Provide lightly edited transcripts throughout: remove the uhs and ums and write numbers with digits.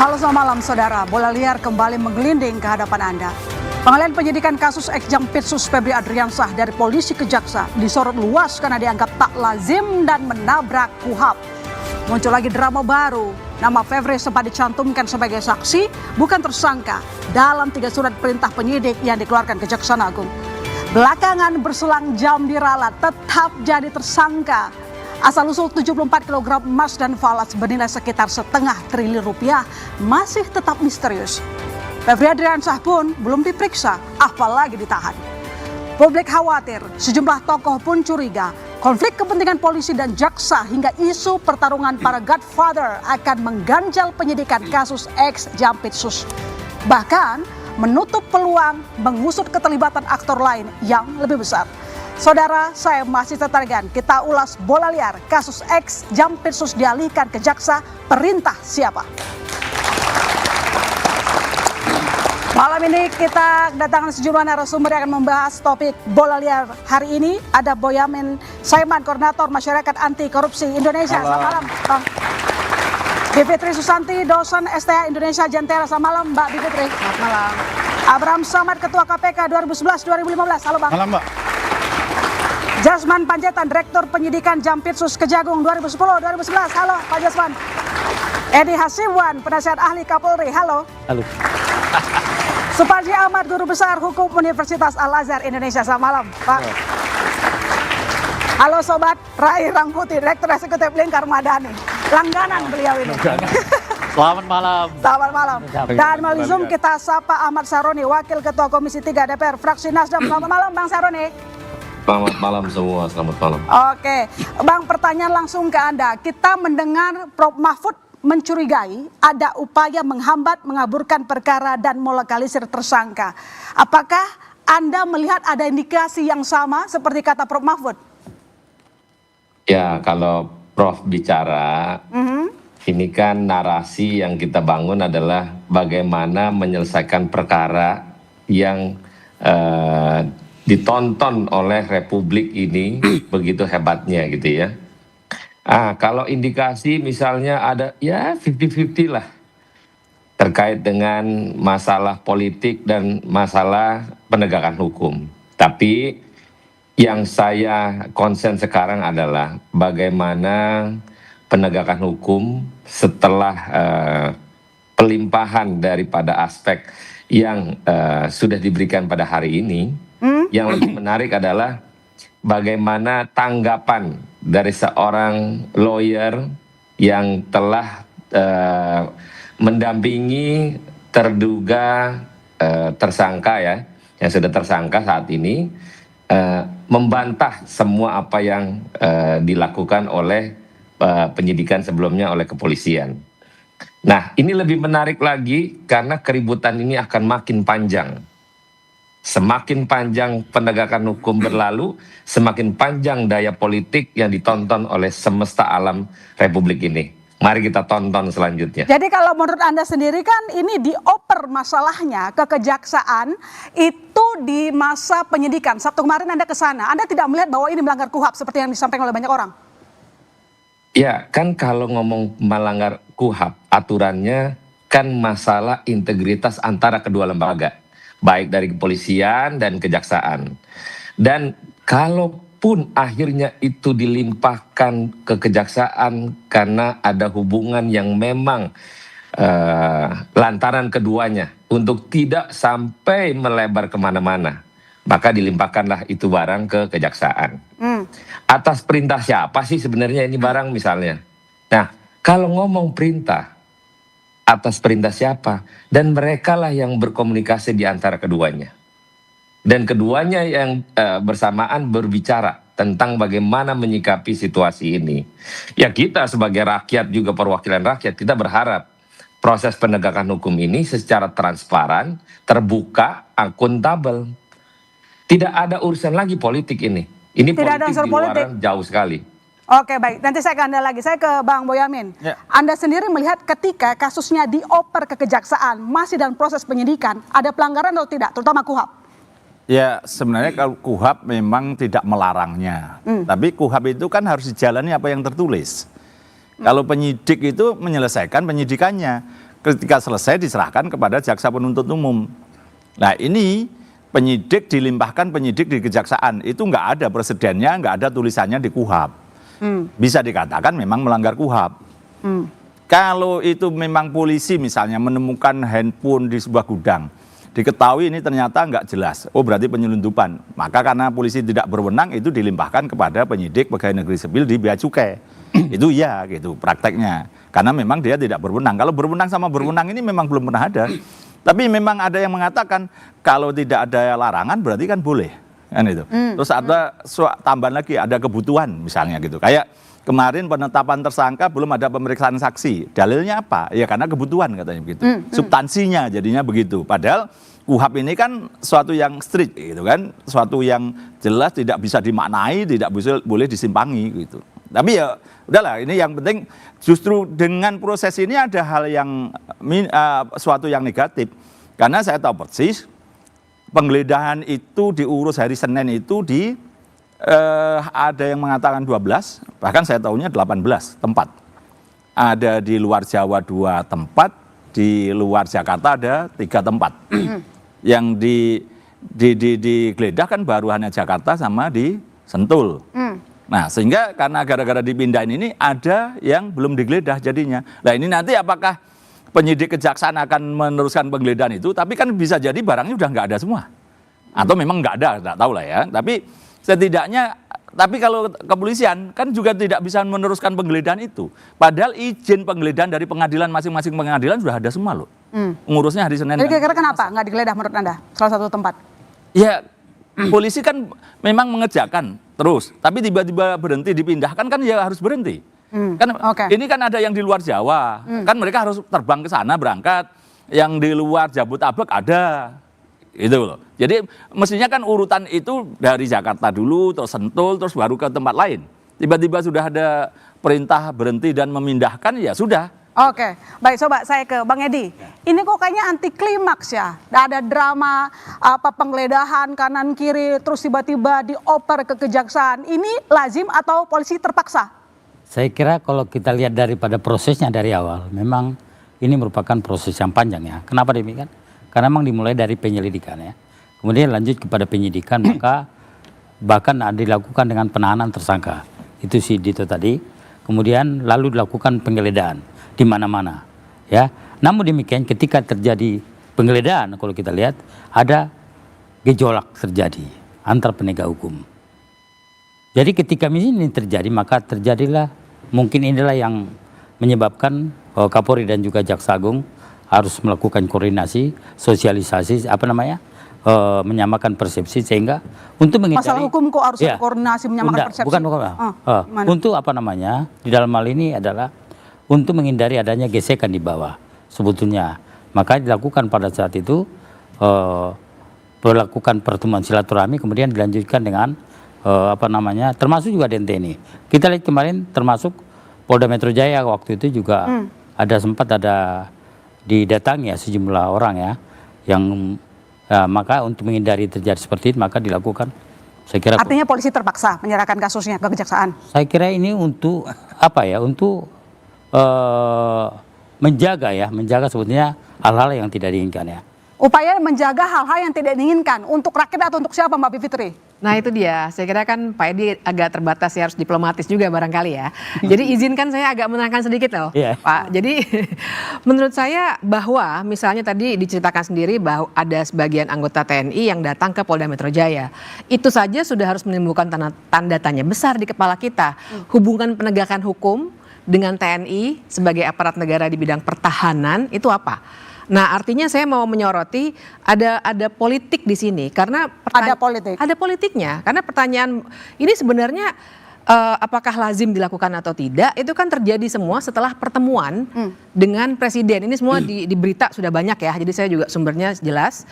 Halo, selamat malam saudara. Bola liar kembali menggelinding ke hadapan Anda. Pengalihan penyidikan kasus ex-Jampitsus Febri Adriansah dari polisi ke jaksa disorot luas karena dianggap tak lazim dan menabrak KUHP. Muncul lagi drama baru. Nama Febri sempat dicantumkan sebagai saksi, bukan tersangka, dalam 3 surat perintah penyidik yang dikeluarkan Kejaksaan Agung. Belakangan berselang jam diralat, tetap jadi tersangka. Asal-usul 74 kg emas dan falas bernilai sekitar setengah triliun rupiah masih tetap misterius. Febri Adriansah pun belum diperiksa, apalagi ditahan. Publik khawatir, sejumlah tokoh pun curiga, konflik kepentingan polisi dan jaksa hingga isu pertarungan para godfather akan mengganjal penyidikan kasus ex-Jampitsus. Bahkan menutup peluang mengusut keterlibatan aktor lain yang lebih besar. Saudara, saya masih tertarik. Kita ulas bola liar kasus ex-Jampitsus dialihkan ke jaksa, perintah siapa? Malam ini kita kedatangan sejumlah narasumber yang akan membahas topik bola liar hari ini. Ada Boyamin Saiman, Koordinator Masyarakat Anti Korupsi Indonesia. Selamat malam, Bang. Bivitri Susanti, dosen STH Indonesia Jentera. Selamat malam, Mbak Bivitri. Selamat malam. Abraham Samad, Ketua KPK 2011-2015. Halo, Bang. Malam, Mbak. Jasman Panjaitan, Direktur Penyidikan Jampitsus Kejagung 2010-2011. Halo, Pak Jasman. Edi Hasibuan, Penasihat Ahli Kapolri. Halo. Halo. Suparji Ahmad, Guru Besar Hukum Universitas Al-Azhar Indonesia. Selamat malam, Pak. Halo Sobat, Rai Rangkuti, Direktur Eksekutif Lingkar Madani. Langganan beliau ini. Selamat malam. Selamat malam. Dan melalui Zoom kita sapa Ahmad Saroni, Wakil Ketua Komisi 3 DPR Fraksi Nasdem. Selamat malam, Bang Saroni. Selamat malam semua, selamat malam. Oke, Bang, pertanyaan langsung ke Anda. Kita mendengar Prof. Mahfud mencurigai ada upaya menghambat, mengaburkan perkara dan melokalisir tersangka. Apakah Anda melihat ada indikasi yang sama seperti kata Prof. Mahfud? Ya, kalau Prof bicara, ini kan narasi yang kita bangun adalah bagaimana menyelesaikan perkara yang ditonton oleh Republik ini begitu hebatnya gitu ya. Kalau indikasi misalnya ada ya 50-50 lah terkait dengan masalah politik dan masalah penegakan hukum. Tapi yang saya konsen sekarang adalah bagaimana penegakan hukum setelah pelimpahan daripada aspek yang sudah diberikan pada hari ini. Yang lebih menarik adalah bagaimana tanggapan dari seorang lawyer yang telah mendampingi terduga tersangka ya, yang sudah tersangka saat ini, membantah semua apa yang dilakukan oleh penyidikan sebelumnya oleh kepolisian. Nah, ini lebih menarik lagi karena keributan ini akan makin panjang. Semakin panjang penegakan hukum berlalu, semakin panjang daya politik yang ditonton oleh semesta alam Republik ini. Mari kita tonton selanjutnya. Jadi kalau menurut Anda sendiri kan ini dioper masalahnya ke kejaksaan itu di masa penyidikan. Sabtu kemarin Anda ke sana, Anda tidak melihat bahwa ini melanggar KUHP seperti yang disampaikan oleh banyak orang? Ya, kan kalau ngomong melanggar KUHP, aturannya kan masalah integritas antara kedua lembaga. Baik dari kepolisian dan kejaksaan. Dan kalaupun akhirnya itu dilimpahkan ke kejaksaan karena ada hubungan yang memang lantaran keduanya untuk tidak sampai melebar kemana-mana, maka dilimpahkanlah itu barang ke kejaksaan. Atas perintah siapa sih sebenarnya ini barang misalnya? Nah, kalau ngomong perintah, atas perintah siapa? Dan merekalah yang berkomunikasi di antara keduanya. Dan keduanya yang bersamaan berbicara tentang bagaimana menyikapi situasi ini. Ya kita sebagai rakyat juga perwakilan rakyat, kita berharap proses penegakan hukum ini secara transparan, terbuka, akuntabel. Tidak ada urusan lagi politik ini. Ini Tidak ada politik unsur di luaran politik. jauh sekali. Oke, baik, nanti saya ke Anda lagi. Saya ke Bang Boyamin. Ya. Anda sendiri melihat ketika kasusnya dioper ke kejaksaan, masih dalam proses penyidikan, ada pelanggaran atau tidak, terutama KUHP? Ya sebenarnya kalau KUHP memang tidak melarangnya. Tapi KUHP itu kan harus dijalani apa yang tertulis. Kalau penyidik itu menyelesaikan penyidikannya. ketika selesai diserahkan kepada jaksa penuntut umum. Nah ini penyidik dilimpahkan penyidik di kejaksaan, itu nggak ada presidennya, nggak ada tulisannya di KUHAP. Bisa dikatakan memang melanggar KUHAP. Kalau itu memang polisi misalnya menemukan handphone di sebuah gudang, diketahui ini ternyata nggak jelas, oh berarti penyelundupan. Maka karena polisi tidak berwenang, itu dilimpahkan kepada penyidik pegawai negeri sipil di bea cukai. Itu iya gitu prakteknya. Karena memang dia tidak berwenang. Kalau berwenang sama berwenang ini memang belum pernah ada. Tapi memang ada yang mengatakan kalau tidak ada larangan berarti kan boleh. Kan itu. Terus ada tambahan lagi, ada kebutuhan misalnya gitu. Kayak kemarin penetapan tersangka belum ada pemeriksaan saksi. Dalilnya apa? Ya karena kebutuhan katanya begitu. Substansinya jadinya begitu. Padahal KUHAP ini kan suatu yang strict gitu kan. Suatu yang jelas tidak bisa dimaknai, tidak bisa boleh disimpangi gitu. Tapi ya udahlah, ini yang penting justru dengan proses ini ada hal yang suatu yang negatif. Karena saya tahu persis penggeledahan itu diurus hari Senin itu ada yang mengatakan 12, bahkan saya tahunya 18 tempat. Ada di luar Jawa 2 tempat, di luar Jakarta ada 3 tempat. Yang digeledah kan baru hanya Jakarta sama di Sentul. Nah sehingga karena gara-gara dipindahin ini ada yang belum digeledah jadinya. Nah ini nanti apakah penyidik kejaksaan akan meneruskan penggeledahan itu, tapi kan bisa jadi barangnya udah nggak ada semua. Atau memang nggak ada, nggak tahu lah ya. Tapi setidaknya, tapi kalau kepolisian kan juga tidak bisa meneruskan penggeledahan itu. Padahal izin penggeledahan dari pengadilan masing-masing pengadilan sudah ada semua loh. Ngurusnya hari Senin. Jadi kira-kira kenapa nggak digeledah menurut Anda salah satu tempat? Ya polisi kan memang mengerjakan terus, tapi tiba-tiba berhenti dipindahkan kan ya harus berhenti. Kan ini kan ada yang di luar Jawa, kan mereka harus terbang ke sana berangkat. Yang di luar Jabodetabek ada, itu loh. Jadi mestinya kan urutan itu dari Jakarta dulu, terus Sentul, terus baru ke tempat lain. Tiba-tiba sudah ada perintah berhenti dan memindahkan, ya sudah. Oke, baik, coba saya ke Bang Edi. Ini kok kayaknya anti klimaks ya. Ada drama penggeledahan kanan kiri terus tiba-tiba dioper ke kejaksaan. Ini lazim atau polisi terpaksa? Saya kira kalau kita lihat daripada prosesnya dari awal, memang ini merupakan proses yang panjang ya. Kenapa demikian? Karena memang dimulai dari penyelidikan ya. Kemudian lanjut kepada penyidikan, maka bahkan dilakukan dengan penahanan tersangka. Itu si Dito tadi. Kemudian lalu dilakukan penggeledahan di mana-mana ya. Namun demikian ketika terjadi penggeledahan, kalau kita lihat ada gejolak terjadi antar penegak hukum. Jadi ketika ini terjadi, maka terjadilah mungkin inilah yang menyebabkan Kapolri dan juga Jaksa Agung harus melakukan koordinasi, sosialisasi, menyamakan persepsi sehingga untuk menghindari masalah hukum kok harus ada koordinasi menyamakan persepsi. Bukan untuk di dalam hal ini adalah untuk menghindari adanya gesekan di bawah sebetulnya. Maka dilakukan pada saat itu melakukan pertemuan silaturahmi, kemudian dilanjutkan dengan termasuk juga DNTNI. Kita lihat kemarin termasuk Polda Metro Jaya waktu itu juga sempat ada didatangi ya sejumlah orang ya yang maka untuk menghindari terjadi seperti itu maka dilakukan. Saya kira artinya polisi terpaksa menyerahkan kasusnya ke kejaksaan. Saya kira ini untuk untuk menjaga sebetulnya hal-hal yang tidak diinginkan ya. Upaya menjaga hal-hal yang tidak diinginkan untuk rakyat atau untuk siapa Mbak Bivitri? Nah itu dia, saya kira kan Pak Edi agak terbatas ya, harus diplomatis juga barangkali ya. Jadi izinkan saya agak menerangkan sedikit loh Pak. Jadi menurut saya bahwa misalnya tadi diceritakan sendiri bahwa ada sebagian anggota TNI yang datang ke Polda Metro Jaya. Itu saja sudah harus menimbulkan tanda tanya besar di kepala kita. Hubungan penegakan hukum dengan TNI sebagai aparat negara di bidang pertahanan itu apa? Nah artinya saya mau menyoroti ada politik di sini karena ada politiknya karena pertanyaan ini sebenarnya apakah lazim dilakukan atau tidak itu kan terjadi semua setelah pertemuan dengan presiden. Ini semua di berita sudah banyak ya, jadi saya juga sumbernya jelas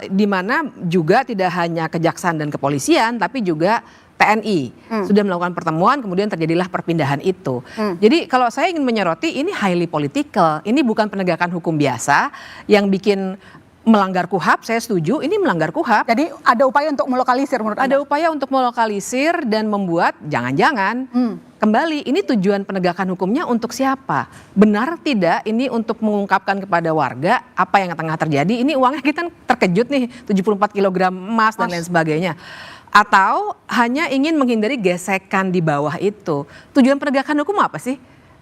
di mana juga tidak hanya kejaksaan dan kepolisian tapi juga TNI sudah melakukan pertemuan, kemudian terjadilah perpindahan itu. Jadi kalau saya ingin menyoroti ini highly political, ini bukan penegakan hukum biasa yang bikin melanggar KUHAP, saya setuju, ini melanggar KUHAP. Jadi ada upaya untuk melokalisir menurut Anda? Ada upaya untuk melokalisir dan membuat jangan-jangan kembali ini tujuan penegakan hukumnya untuk siapa? Benar tidak ini untuk mengungkapkan kepada warga apa yang tengah terjadi? Ini uangnya kita terkejut nih 74 kg emas dan lain sebagainya. Atau hanya ingin menghindari gesekan di bawah itu? Tujuan penegakan hukum apa sih?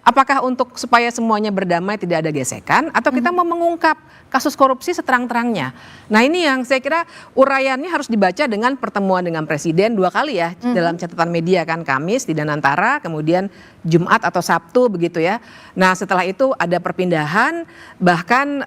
Apakah untuk supaya semuanya berdamai tidak ada gesekan atau kita mau mengungkap kasus korupsi seterang-terangnya? Nah ini yang saya kira uraiannya harus dibaca dengan pertemuan dengan Presiden 2 kali ya dalam catatan media kan, Kamis di Danantara, kemudian Jumat atau Sabtu begitu ya. Nah setelah itu ada perpindahan, bahkan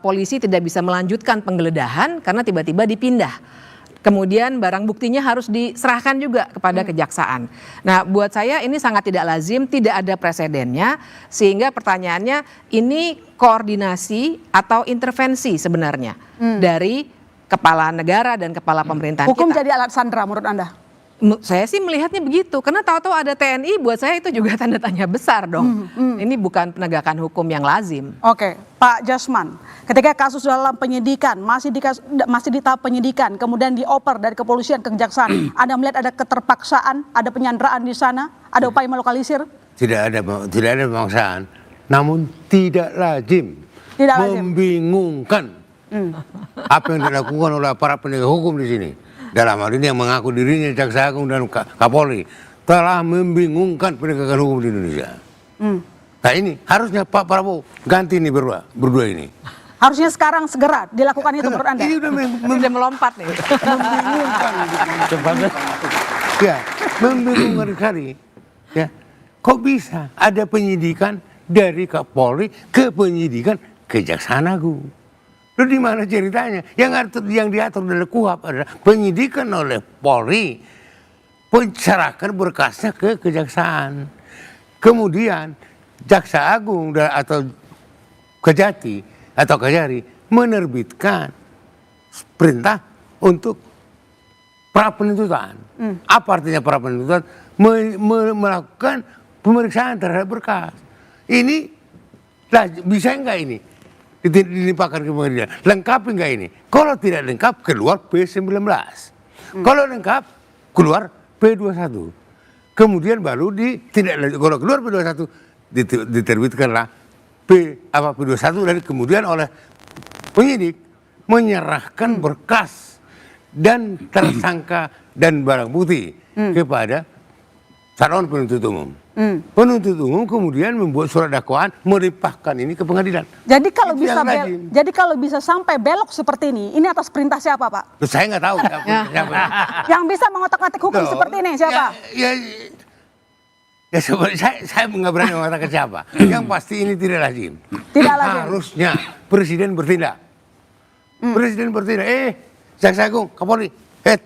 polisi tidak bisa melanjutkan penggeledahan karena tiba-tiba dipindah. Kemudian barang buktinya harus diserahkan juga kepada kejaksaan. Nah buat saya ini sangat tidak lazim, tidak ada presidennya. Sehingga pertanyaannya ini koordinasi atau intervensi sebenarnya dari kepala negara dan kepala pemerintahan Hukum kita. jadi alat sandera menurut Anda? Saya sih melihatnya begitu, karena tahu-tahu ada TNI buat saya itu juga tanda tanya besar dong. Ini bukan penegakan hukum yang lazim. Oke, Pak Jasman, ketika kasus dalam penyidikan masih di tahap penyidikan, kemudian dioper dari kepolisian ke kejaksaan, Anda melihat ada keterpaksaan, ada penyanderaan di sana, ada upaya melokalisir? Tidak ada pemaksaan, namun tidak lazim, Tidak lazim. membingungkan apa yang dilakukan oleh para penegak hukum di sini. Dalam hal ini yang mengaku dirinya Jaksa Agung dan Kapolri telah membingungkan penegakan hukum di Indonesia. Nah ini harusnya Pak Prabowo ganti nih berdua ini. Harusnya sekarang segera dilakukan itu menurut Anda? Ini Sudah melompat nih. membingungkan. Ya, membingungkan sekali. Ya, kok bisa ada penyidikan dari Kapolri ke penyidikan Kejaksaan Agung? Lalu di mana ceritanya? Yang diatur dalam KUHAP adalah penyidikan oleh Polri, pencerahkan berkasnya ke kejaksaan. Kemudian Jaksa Agung atau Kejati atau Kejari menerbitkan perintah untuk pra penuntutan. Apa artinya pra penuntutan? Melakukan pemeriksaan terhadap berkas. Ini bisa enggak ini? Dilimpahkan ke pengadilan. Lengkapi enggak ini? Kalau tidak lengkap, keluar P19. Kalau lengkap, keluar P21. Kemudian baru kalau keluar P21, diterbitkanlah P21 dan kemudian oleh penyidik menyerahkan berkas dan tersangka dan barang bukti kepada calon penuntut umum. Penuntut umum kemudian membuat surat dakwaan melimpahkan ini ke pengadilan. Jadi kalau bisa sampai belok seperti ini atas perintah siapa, Pak? Saya nggak tahu siapa. Yang bisa mengotak-atik hukum seperti ini siapa? Ya saya nggak berani mengatakan siapa. Yang pasti ini tidak lazim. Tidak lazim. Harusnya Presiden bertindak. Presiden bertindak. Jaksa Agung, Kapolri,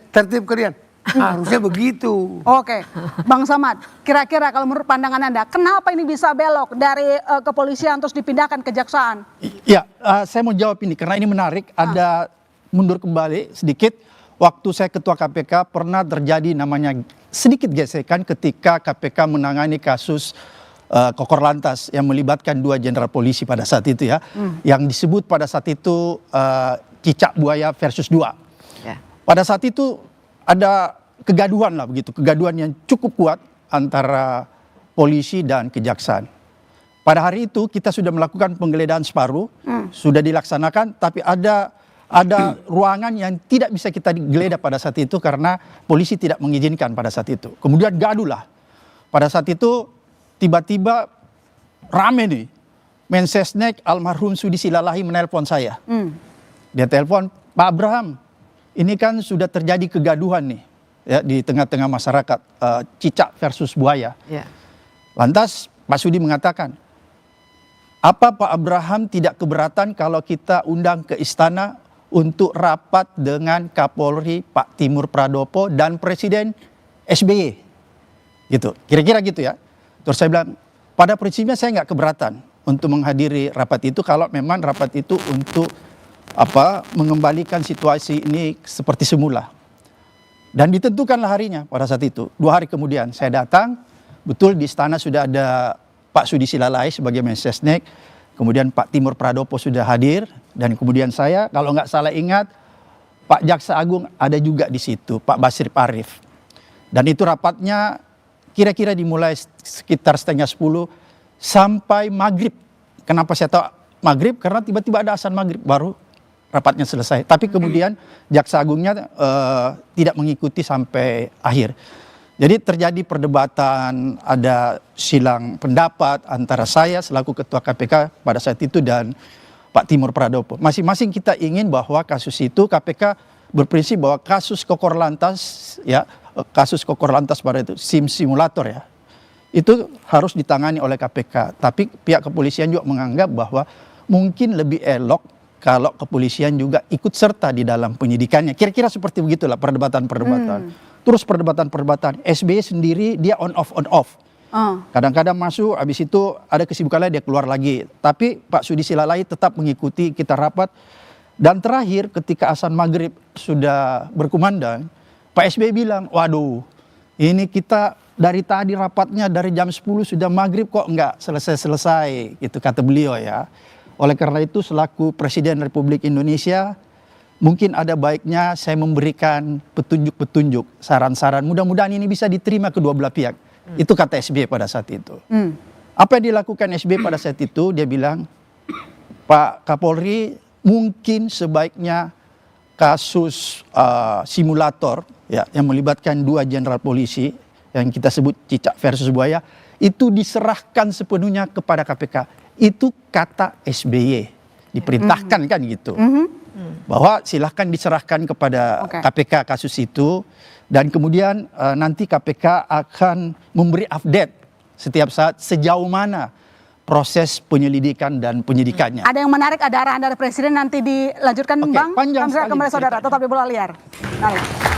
tertib kalian. Harusnya begitu. Oke, Bang Samad, kira-kira kalau menurut pandangan Anda, kenapa ini bisa belok dari kepolisian terus dipindahkan ke kejaksaan? Ya, saya mau jawab ini karena ini menarik. Ada mundur kembali sedikit. Waktu saya ketua KPK pernah terjadi namanya sedikit gesekan ketika KPK menangani kasus Kokor Lantas yang melibatkan 2 jenderal polisi pada saat itu ya. Yang disebut pada saat itu cicak buaya versus 2. Ya. Pada saat itu ada kegaduhan lah begitu, kegaduhan yang cukup kuat antara polisi dan kejaksaan. Pada hari itu kita sudah melakukan penggeledahan separuh, sudah dilaksanakan, tapi ada ruangan yang tidak bisa kita geledah pada saat itu karena polisi tidak mengizinkan pada saat itu. Kemudian gaduh lah. Pada saat itu tiba-tiba rame nih, Mensesnek almarhum Sudi Silalahi menelpon saya. Dia telepon, Pak Abraham, ini kan sudah terjadi kegaduhan nih ya di tengah-tengah masyarakat, cicak versus buaya. Ya. Lantas Pak Sudi mengatakan, apa Pak Abraham tidak keberatan kalau kita undang ke istana untuk rapat dengan Kapolri Pak Timur Pradopo dan Presiden SBY? Gitu, kira-kira gitu ya. Terus saya bilang, pada prinsipnya saya nggak keberatan untuk menghadiri rapat itu kalau memang rapat itu untuk mengembalikan situasi ini seperti semula. Dan ditentukanlah harinya pada saat itu. 2 hari kemudian saya datang, betul di istana sudah ada Pak Sudi Silalahi sebagai Mensesnek, kemudian Pak Timur Pradopo sudah hadir, Dan kemudian saya kalau nggak salah ingat Pak Jaksa Agung ada juga di situ, Pak Basir Arif. Dan itu rapatnya kira-kira dimulai sekitar 9:30 sampai maghrib. Kenapa saya tahu maghrib? Karena tiba-tiba ada azan maghrib baru rapatnya selesai. Tapi kemudian Jaksa Agungnya tidak mengikuti sampai akhir. Jadi terjadi perdebatan, ada silang pendapat antara saya selaku Ketua KPK pada saat itu dan Pak Timur Pradopo. Masing-masing kita ingin bahwa kasus itu KPK berprinsip bahwa kasus Kokor Lantas pada itu SIM simulator ya, itu harus ditangani oleh KPK. Tapi pihak kepolisian juga menganggap bahwa mungkin lebih elok kalau kepolisian juga ikut serta di dalam penyidikannya. Kira-kira seperti begitulah perdebatan-perdebatan. Terus perdebatan-perdebatan. SBY sendiri dia on off. Kadang-kadang masuk, habis itu ada kesibukan lain dia keluar lagi. Tapi Pak Sudi Silalai tetap mengikuti kita rapat. Dan terakhir ketika azan maghrib sudah berkumandang, Pak SBY bilang, waduh ini kita dari tadi rapatnya dari jam 10 sudah maghrib kok enggak selesai-selesai, gitu kata beliau ya. Oleh karena itu selaku Presiden Republik Indonesia, mungkin ada baiknya saya memberikan petunjuk-petunjuk, saran-saran. Mudah-mudahan ini bisa diterima kedua belah pihak. Itu kata SBY pada saat itu. Apa yang dilakukan SBY pada saat itu? Dia bilang, Pak Kapolri mungkin sebaiknya kasus simulator ya, yang melibatkan 2 jenderal polisi yang kita sebut cicak versus buaya itu diserahkan sepenuhnya kepada KPK. Itu kata SBY. Diperintahkan kan gitu. Bahwa silahkan diserahkan kepada KPK kasus itu. Dan kemudian nanti KPK akan memberi update setiap saat sejauh mana proses penyelidikan dan penyidikannya. Ada yang menarik, ada arahan dari Presiden nanti dilanjutkan Bang. Panjang Kami sekali kembali saudara, tetap di Bola Liar. Nah.